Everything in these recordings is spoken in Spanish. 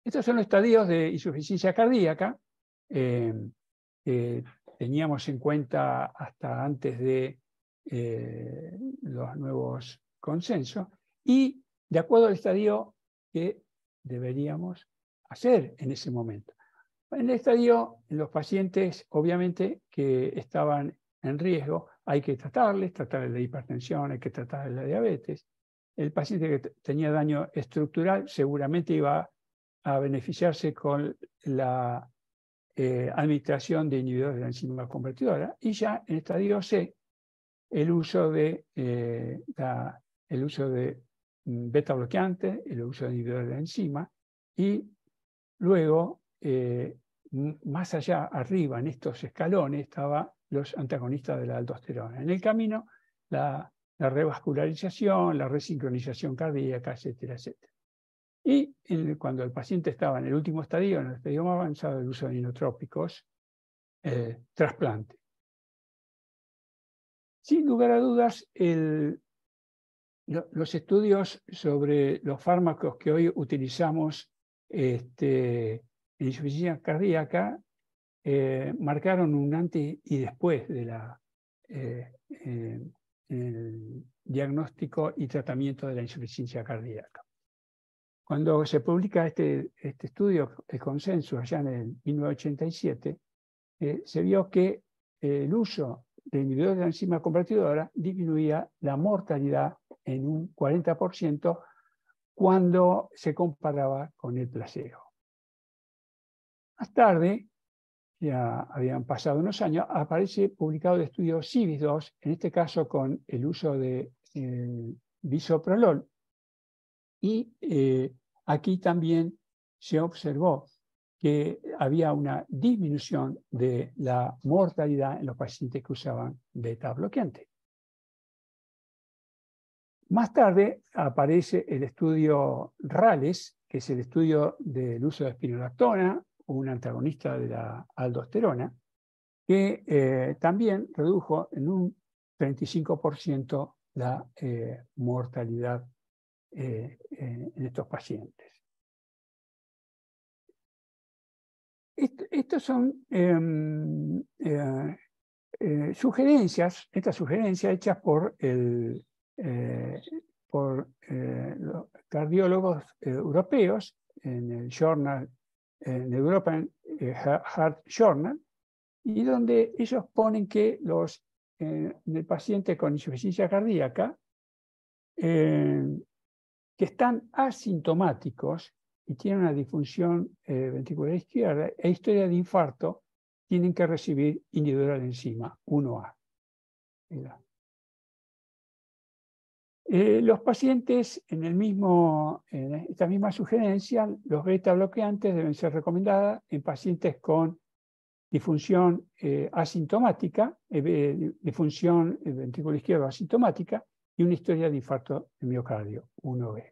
Estos son los estadios de insuficiencia cardíaca que teníamos en cuenta hasta antes de los nuevos consensos, y de acuerdo al estadio que deberíamos hacer en ese momento. En el estadio, los pacientes, obviamente, que estaban en riesgo, hay que tratarles la hipertensión, hay que tratarles la diabetes. El paciente que tenía daño estructural seguramente iba a beneficiarse con la administración de inhibidores de la enzima convertidora, y ya en estadio C, el uso de beta bloqueante, el uso de inhibidores de la enzima, y luego, más allá, arriba, en estos escalones, estaban los antagonistas de la aldosterona. En el camino, la revascularización, la resincronización cardíaca, etcétera, etcétera. Y cuando el paciente estaba en el último estadio, en el estadio más avanzado, el uso de inotrópicos, trasplante. Sin lugar a dudas, los estudios sobre los fármacos que hoy utilizamos en insuficiencia cardíaca marcaron un antes y después de el diagnóstico y tratamiento de la insuficiencia cardíaca. Cuando se publica este estudio, el consenso, allá en el 1987, se vio que el uso de inhibidores de la enzima convertidora disminuía la mortalidad en un 40% cuando se comparaba con el placebo. Más tarde, ya habían pasado unos años, aparece publicado el estudio CIVIS-2, en este caso con el uso de bisoprolol, y aquí también se observó que había una disminución de la mortalidad en los pacientes que usaban beta bloqueante. Más tarde aparece el estudio RALES, que es el estudio del uso de espironolactona, un antagonista de la aldosterona, que también redujo en un 35% la mortalidad en estos pacientes. Estas son sugerencias, estas sugerencias hechas por los cardiólogos europeos en el Journal, en European Heart Journal, y donde ellos ponen que en el paciente con insuficiencia cardíaca que están asintomáticos y tienen una disfunción ventricular izquierda e historia de infarto, tienen que recibir inhibidor de enzima 1A. Los pacientes, en esta misma sugerencia, los beta bloqueantes deben ser recomendadas en pacientes con disfunción asintomática, disfunción ventrículo izquierdo asintomática y una historia de infarto de miocardio 1B.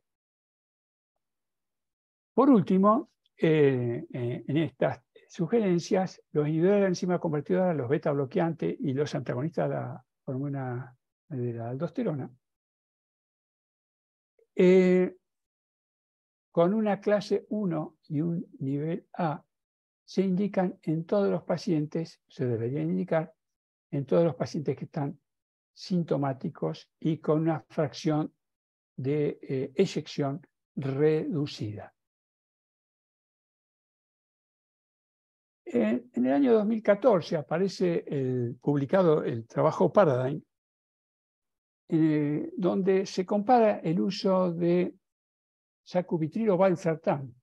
Por último, en estas sugerencias, los inhibidores de la enzima convertidora, los beta bloqueantes y los antagonistas de la hormona de la aldosterona, con una clase 1 y un nivel A, se indican en todos los pacientes, se deberían indicar en todos los pacientes que están sintomáticos y con una fracción de eyección reducida. En el año 2014 aparece publicado el trabajo Paradigm, donde se compara el uso de sacubitril valsartán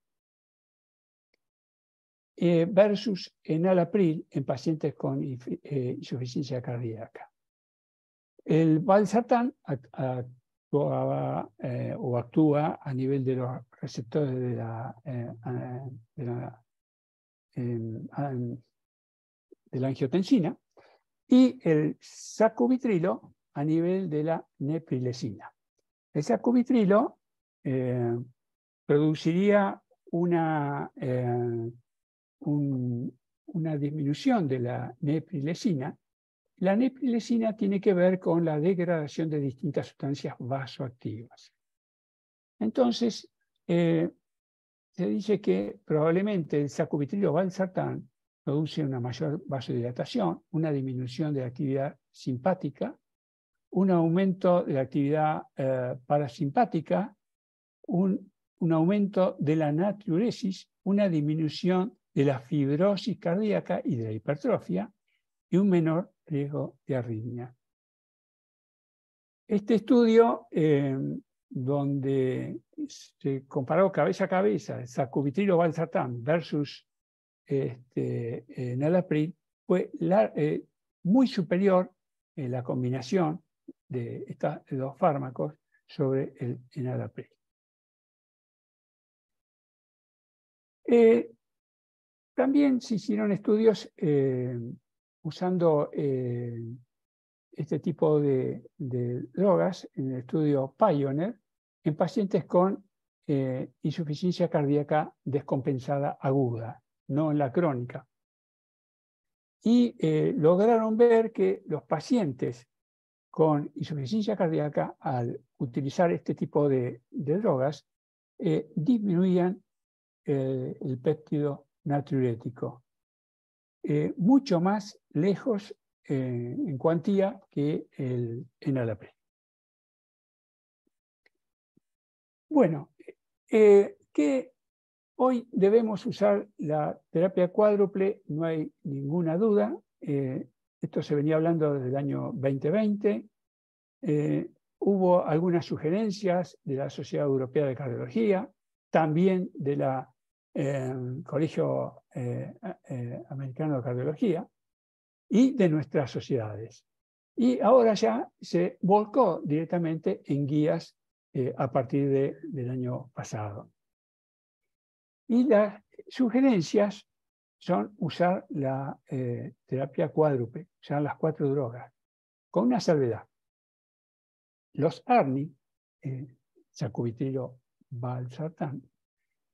versus enalapril en pacientes con insuficiencia cardíaca. El valsartán actúa a nivel de los receptores de la angiotensina, y el sacubitrilo a nivel de la neprilesina. El sacubitrilo produciría una disminución de la neprilesina. La neprilesina tiene que ver con la degradación de distintas sustancias vasoactivas. Entonces, se dice que probablemente el sacubitrilo valsartán produce una mayor vasodilatación, una disminución de la actividad simpática, un aumento de la actividad parasimpática, un aumento de la natriuresis, una disminución de la fibrosis cardíaca y de la hipertrofia y un menor riesgo de arritmia. Este estudio, donde se comparó cabeza a cabeza sacubitrilo valsartán versus enalapril, fue muy superior en la combinación de estos dos fármacos sobre el enalapril. También se hicieron estudios usando este tipo de drogas en el estudio Pioneer en pacientes con insuficiencia cardíaca descompensada aguda, no en la crónica. Y lograron ver que los pacientes con insuficiencia cardíaca, al utilizar este tipo de drogas, disminuían el péptido natriurético, mucho más lejos en cuantía que el enalapril. Bueno, que hoy debemos usar la terapia cuádruple, no hay ninguna duda. Esto se venía hablando desde el año 2020. Hubo algunas sugerencias de la Sociedad Europea de Cardiología, también de la Colegio Americano de Cardiología y de nuestras sociedades. Y ahora ya se volcó directamente en guías a partir del año pasado. Y las sugerencias son usar la terapia cuádruple, usar las 4 drogas, con una salvedad. Los ARNI, sacubitrilo valsartán,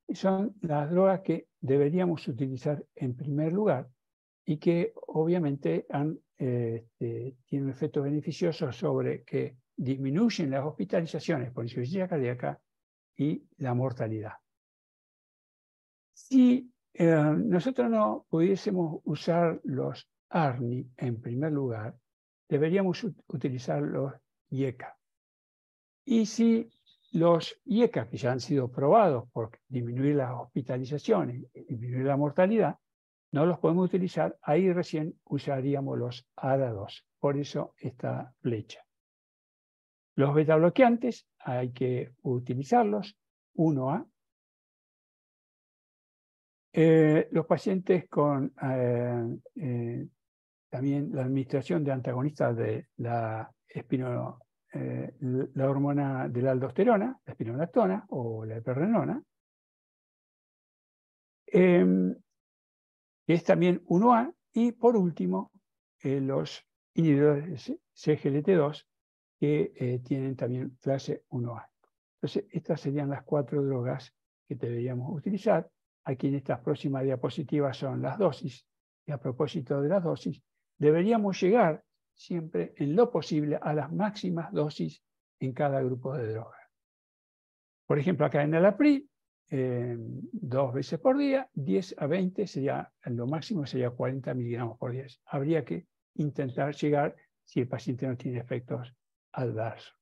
son las drogas que deberíamos utilizar en primer lugar y que obviamente tienen un efecto beneficioso sobre que disminuyen las hospitalizaciones por insuficiencia cardíaca y la mortalidad. Si nosotros no pudiésemos usar los ARNI en primer lugar, deberíamos utilizar los IECA. Y si los IECA, que ya han sido probados por disminuir las hospitalizaciones y disminuir la mortalidad, no los podemos utilizar, ahí recién usaríamos los ADA2. Por eso esta flecha. Los betabloqueantes hay que utilizarlos, 1A. Los pacientes con también la administración de antagonistas de la hormona de la aldosterona, la espironolactona o la eprenona, que es también 1A, y por último los inhibidores de CGLT2 que tienen también clase 1A. Entonces, estas serían las 4 drogas que deberíamos utilizar. Aquí en estas próximas diapositivas son las dosis, y a propósito de las dosis, deberíamos llegar siempre en lo posible a las máximas dosis en cada grupo de drogas. Por ejemplo, acá en enalapril, 2 veces por día, 10 a 20 sería, lo máximo sería 40 miligramos por día. Habría que intentar llegar si el paciente no tiene efectos adversos.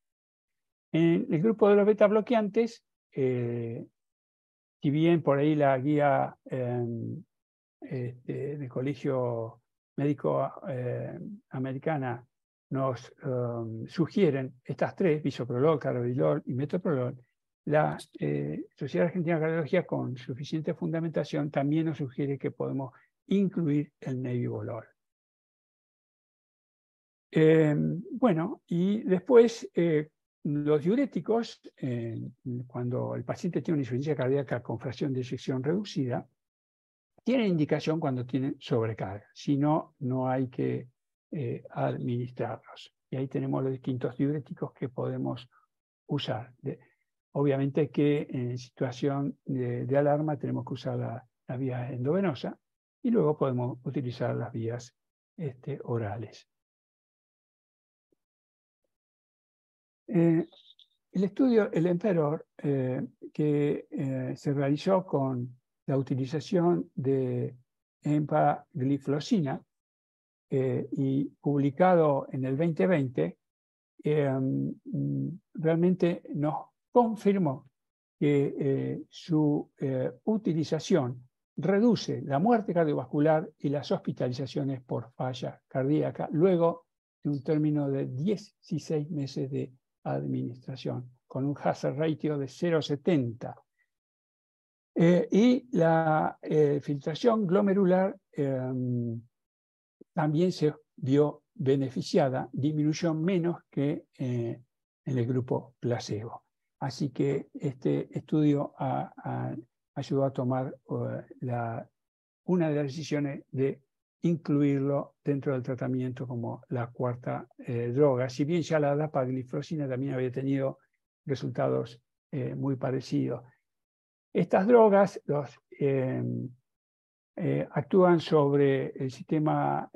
En el grupo de los beta bloqueantes, si bien por ahí la guía del Colegio Médico Americana nos sugieren estas 3, bisoprolol, carvedilol y metoprolol, la Sociedad Argentina de Cardiología, con suficiente fundamentación, también nos sugiere que podemos incluir el nebivolol. Bueno, y después los diuréticos, cuando el paciente tiene una insuficiencia cardíaca con fracción de eyección reducida, tienen indicación cuando tienen sobrecarga. Si no, no hay que administrarlos. Y ahí tenemos los distintos diuréticos que podemos usar. Obviamente que en situación de alarma tenemos que usar la vía endovenosa y luego podemos utilizar las vías orales. El estudio, el Emperor, que se realizó con la utilización de empagliflozina y publicado en el 2020, realmente nos confirmó que su utilización reduce la muerte cardiovascular y las hospitalizaciones por falla cardíaca luego de un término de 16 meses de administración, con un hazard ratio de 0,70. Y la filtración glomerular también se vio beneficiada, disminuyó menos que en el grupo placebo. Así que este estudio ayudó a tomar una de las decisiones de incluirlo dentro del tratamiento como la cuarta droga. Si bien ya la dapagliflozina también había tenido resultados muy parecidos. Estas drogas actúan sobre el sistema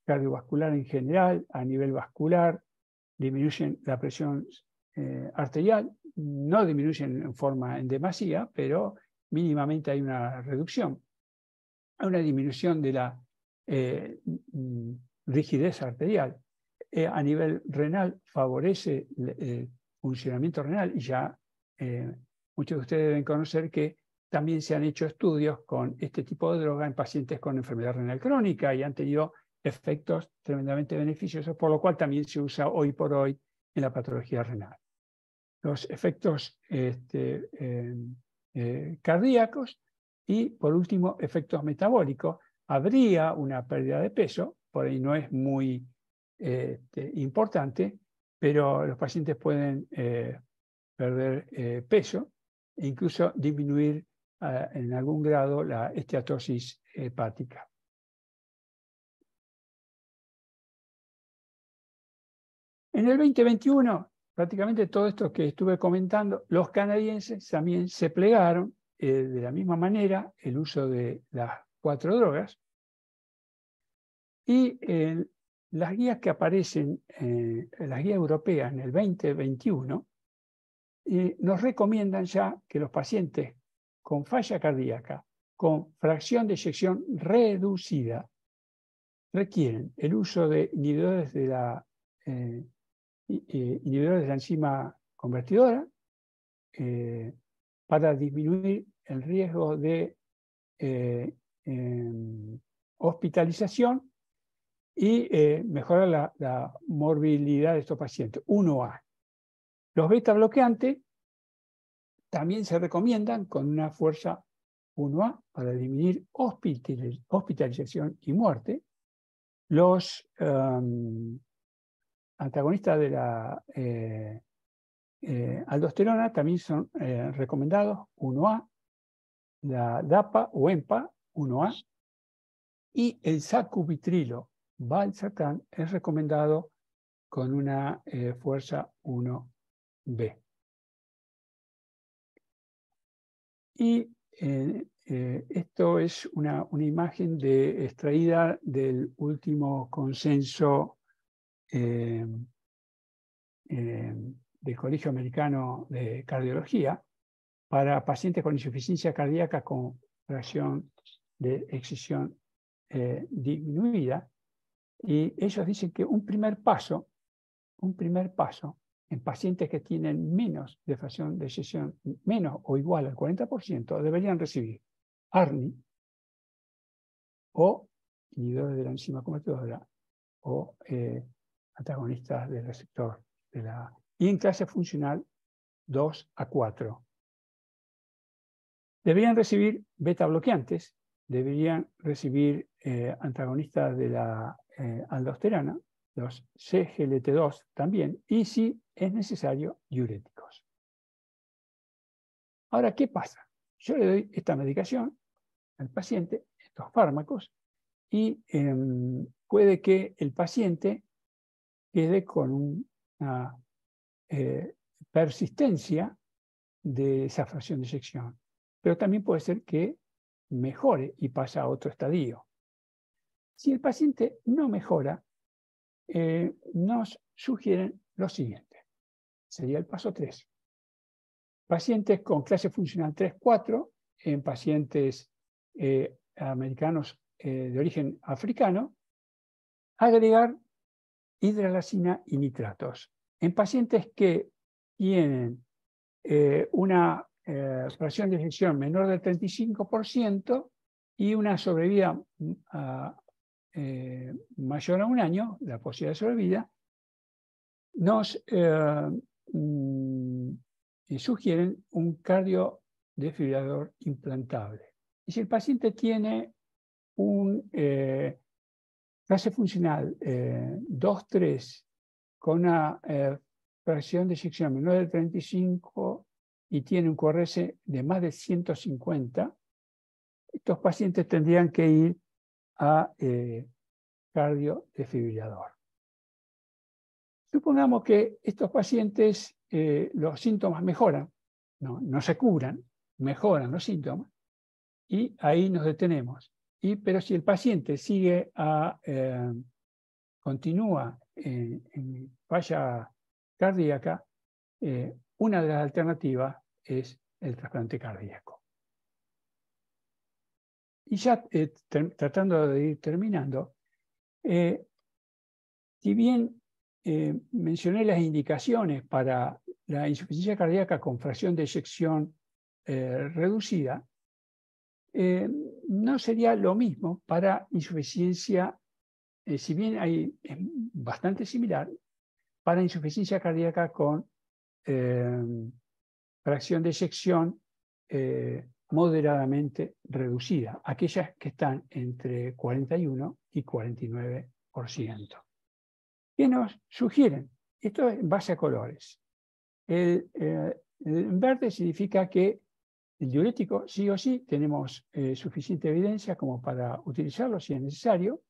cardiovascular en general, a nivel vascular, disminuyen la presión arterial, no disminuyen en demasía, pero mínimamente hay una reducción. Hay una disminución de la rigidez arterial. A nivel renal favorece el funcionamiento renal y ya muchos de ustedes deben conocer que también se han hecho estudios con este tipo de droga en pacientes con enfermedad renal crónica y han tenido efectos tremendamente beneficiosos, por lo cual también se usa hoy por hoy en la patología renal. Los efectos cardíacos y, por último, efectos metabólicos. Habría una pérdida de peso, por ahí no es muy importante, pero los pacientes pueden perder peso e incluso disminuir en algún grado la esteatosis hepática. En el 2021, prácticamente todo esto que estuve comentando, los canadienses también se plegaron de la misma manera el uso de las 4 drogas y las guías que aparecen, las guías europeas en el 2021, nos recomiendan ya que los pacientes con falla cardíaca, con fracción de eyección reducida, requieren el uso de inhibidores de la enzima convertidora para disminuir el riesgo de hospitalización y mejorar la morbilidad de estos pacientes. 1A. Los beta bloqueantes también se recomiendan con una fuerza 1A para disminuir hospitalización y muerte. Los antagonistas de la aldosterona también son recomendados 1A, la DAPA o EMPA 1A, y el sacubitrilo valsartán es recomendado con una fuerza 1B. Y esto es una imagen extraída del último consenso del Colegio Americano de Cardiología para pacientes con insuficiencia cardíaca con fracción de excisión disminuida. Y ellos dicen que un primer paso en pacientes que tienen menos de fracción de eyección, menos o igual al 40%, deberían recibir ARNI o inhibidores de la enzima convertidora o antagonistas del receptor y en clase funcional 2 a 4. Deberían recibir beta bloqueantes, deberían recibir antagonistas de la aldosterona, los CGLT2 también, y si es necesario, diuréticos. Ahora, ¿qué pasa? Yo le doy esta medicación al paciente, estos fármacos, y puede que el paciente quede con una persistencia de esa fracción de eyección, pero también puede ser que mejore y pasa a otro estadio. Si el paciente no mejora, nos sugieren lo siguiente. sería el paso 3. Pacientes con clase funcional 3-4, en pacientes americanos de origen africano, agregar hidralazina y nitratos. En pacientes que tienen una fracción de eyección menor del 35% y una sobrevida mayor a 1 año, la posibilidad de sobrevida, nos sugieren un cardiodefibrilador implantable. Y si el paciente tiene un clase funcional 2-3 con una fracción de eyección menor del 35 y tiene un QRS de más de 150, estos pacientes tendrían que ir a cardiodefibrilador. Supongamos que estos pacientes los síntomas mejoran, no se curan, mejoran los síntomas, y ahí nos detenemos. Pero si el paciente sigue continúa en falla cardíaca, una de las alternativas es el trasplante cardíaco. Y ya tratando de ir terminando, si bien mencioné las indicaciones para la insuficiencia cardíaca con fracción de eyección reducida, no sería lo mismo para insuficiencia, si bien es bastante similar, para insuficiencia cardíaca con fracción de eyección moderadamente reducida, aquellas que están entre 41 y 49%. ¿Qué nos sugieren? Esto es en base a colores. El verde significa que el diurético sí o sí tenemos suficiente evidencia como para utilizarlo si es necesario,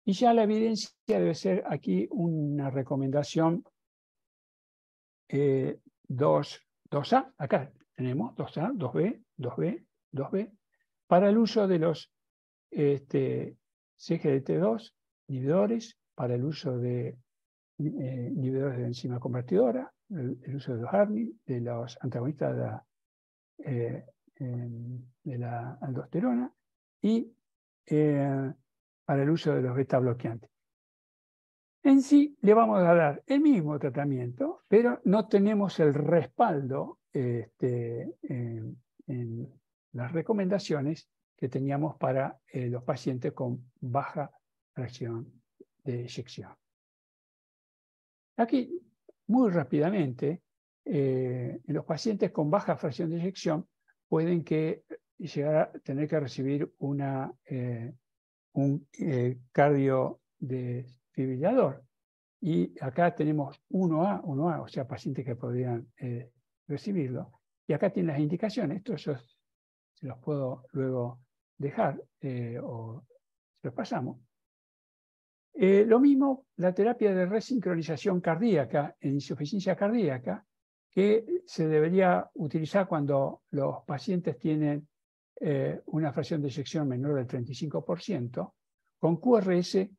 y ya la evidencia debe ser aquí una recomendación 2A, acá tenemos 2A, 2B, 2B, 2B, para el uso de los CGLT2 inhibidores, para el uso de inhibidores de enzima convertidora, el uso de los ARNI, de los antagonistas de la aldosterona y para el uso de los beta bloqueantes. En sí le vamos a dar el mismo tratamiento, pero no tenemos el respaldo en las recomendaciones que teníamos para los pacientes con baja fracción de eyección. Aquí, muy rápidamente, en los pacientes con baja fracción de eyección pueden llegar a tener que recibir un cardiodefibrilador. Y acá tenemos 1A, o sea, pacientes que podrían recibirlo. Y acá tienen las indicaciones. Esto yo se los puedo luego dejar o se los pasamos. Lo mismo la terapia de resincronización cardíaca en insuficiencia cardíaca, que se debería utilizar cuando los pacientes tienen una fracción de eyección menor del 35%, con QRS,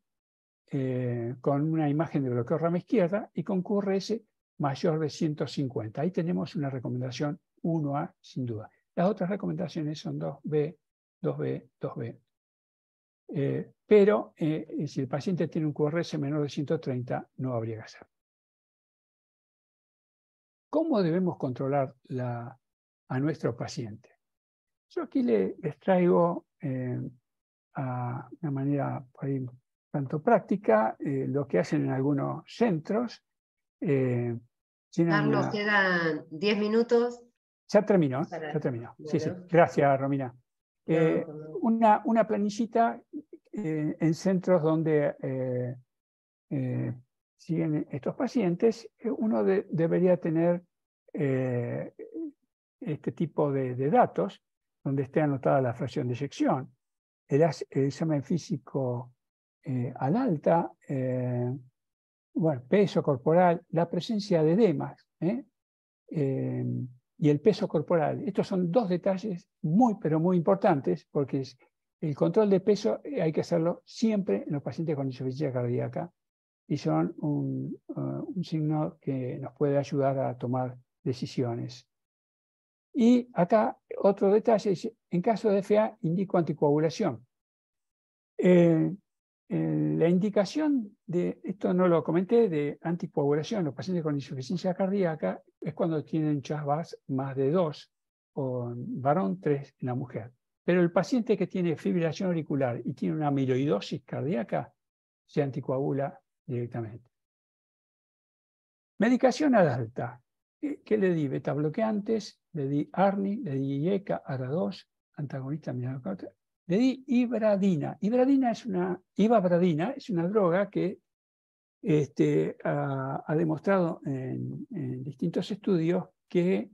con una imagen de bloqueo rama izquierda y con QRS mayor de 150. Ahí tenemos una recomendación 1A sin duda. Las otras recomendaciones son 2B, 2B, 2B. Pero si el paciente tiene un QRS menor de 130, no habría que hacerlo. ¿Cómo debemos controlar a nuestro paciente? Yo aquí les traigo a una manera por ahí tanto práctica lo que hacen en algunos centros. Carlos, quedan 10 minutos. Ya terminó, ya terminó. Bueno. Sí, sí. Gracias, Romina. Una planillita en centros donde siguen estos pacientes, uno debería tener este tipo de datos donde esté anotada la fracción de eyección, el examen físico al alta, bueno, peso corporal, la presencia de edemas y el peso corporal. Estos son dos detalles pero muy importantes, porque el control de peso hay que hacerlo siempre en los pacientes con insuficiencia cardíaca, y son un signo que nos puede ayudar a tomar decisiones. Y acá otro detalle, en caso de FA indico anticoagulación. La indicación de, esto no lo comenté, de anticoagulación, los pacientes con insuficiencia cardíaca, es cuando tienen CHA2 más de 2, o en varón 3 en la mujer. Pero el paciente que tiene fibrilación auricular y tiene una amiloidosis cardíaca, se anticoagula directamente. Medicación al alta. ¿Qué le di? Beta bloqueantes, le di ARNI, le di IECA, ARA2, antagonista mineralocorticoide. Le di ibradina. Ibradina es una droga que ha demostrado en distintos estudios que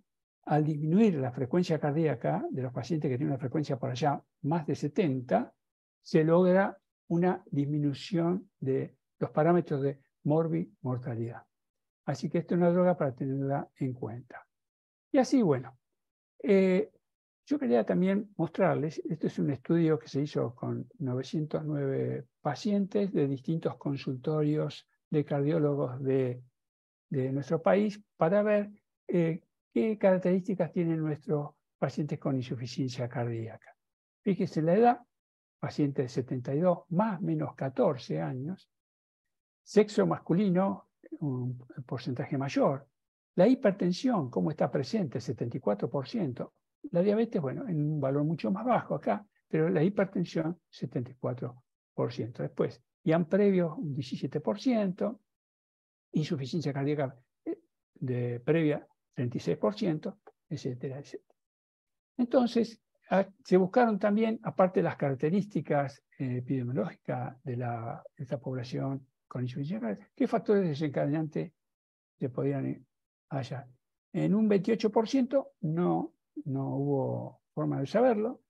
al disminuir la frecuencia cardíaca de los pacientes que tienen una frecuencia por allá más de 70, se logra una disminución de los parámetros de morbimortalidad. Así que esta es una droga para tenerla en cuenta. Y así, bueno, yo quería también mostrarles, este es un estudio que se hizo con 909 pacientes de distintos consultorios de cardiólogos de nuestro país para ver qué características tienen nuestros pacientes con insuficiencia cardíaca. Fíjense la edad, paciente de 72, más o menos 14 años, sexo masculino, un porcentaje mayor, la hipertensión, cómo está presente, 74%, la diabetes, bueno, en un valor mucho más bajo acá, pero la hipertensión, 74%. Después, IAN previo, un 17%, insuficiencia cardíaca de previa, 36%, etcétera, etcétera. Entonces, se buscaron también, aparte de las características epidemiológicas de esta población con insuficiencia cardíaca, qué factores desencadenantes se podían hallar. En un 28% no hubo forma de saberlo.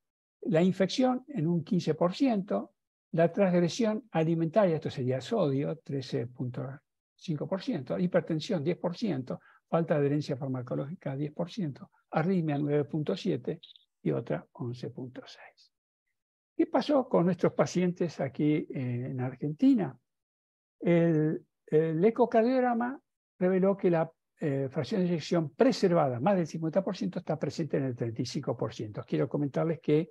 La infección en un 15%, la transgresión alimentaria, esto sería sodio, 13.5%, hipertensión 10%, falta de adherencia farmacológica 10%, arritmia 9.7% y otra 11.6%. ¿Qué pasó con nuestros pacientes aquí en Argentina? El ecocardiograma reveló que la fracción de eyección preservada, más del 50%, está presente en el 35%. Quiero comentarles que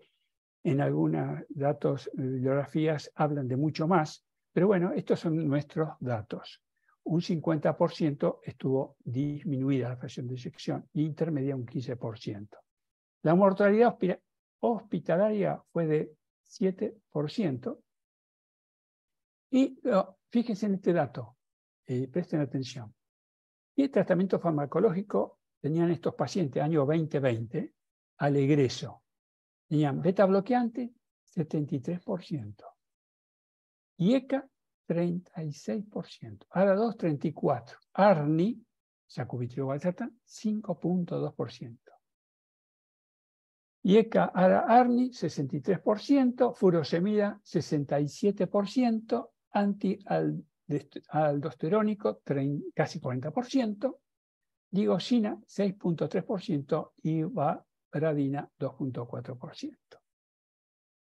en algunos datos, bibliografías, hablan de mucho más, pero bueno, estos son nuestros datos. Un 50% estuvo disminuida la fracción de eyección y intermedia un 15%. La mortalidad hospitalaria fue de 7%. Y fíjense en este dato, presten atención. ¿Qué tratamiento farmacológico tenían estos pacientes año 2020 al egreso? Tenían beta bloqueante, 73%. IECA, 36%. ARA2, 34%. ARNI, sacubitril/valsartán, 5.2%. IECA, ARA-ARNI, 63%. Furosemida, 67%. Antialdosterónico, casi 40%. Digosina, 6.3%. Y varadina, 2.4%.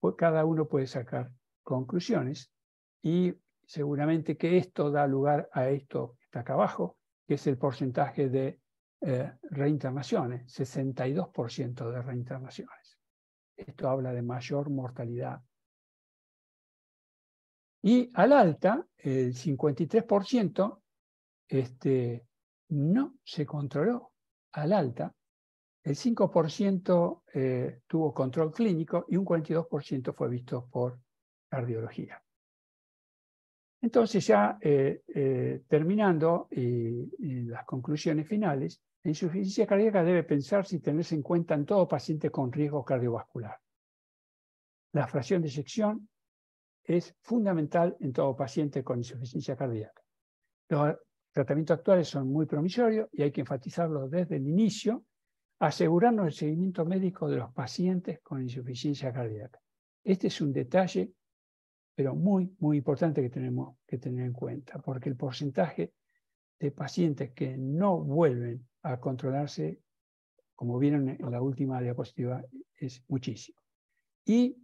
Pues cada uno puede sacar conclusiones y seguramente que esto da lugar a esto que está acá abajo, que es el porcentaje de reinternaciones, 62% de reinternaciones. Esto habla de mayor mortalidad. Y al alta, el 53% no se controló al alta, el 5% tuvo control clínico y un 42% fue visto por cardiología. Entonces ya terminando y las conclusiones finales, la insuficiencia cardíaca debe pensarse y tenerse en cuenta en todo paciente con riesgo cardiovascular. La fracción de eyección es fundamental en todo paciente con insuficiencia cardíaca. Los tratamientos actuales son muy promisorios y hay que enfatizarlo desde el inicio, asegurarnos el seguimiento médico de los pacientes con insuficiencia cardíaca. Este es un detalle, pero muy, muy importante que tenemos que tener en cuenta, porque el porcentaje de pacientes que no vuelven a controlarse, como vieron en la última diapositiva, es muchísimo. Y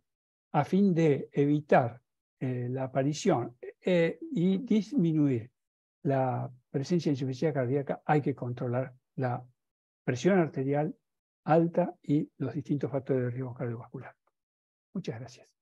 a fin de evitar la aparición y disminuir la presencia de insuficiencia cardíaca, hay que controlar la presión arterial alta y los distintos factores de riesgo cardiovascular. Muchas gracias.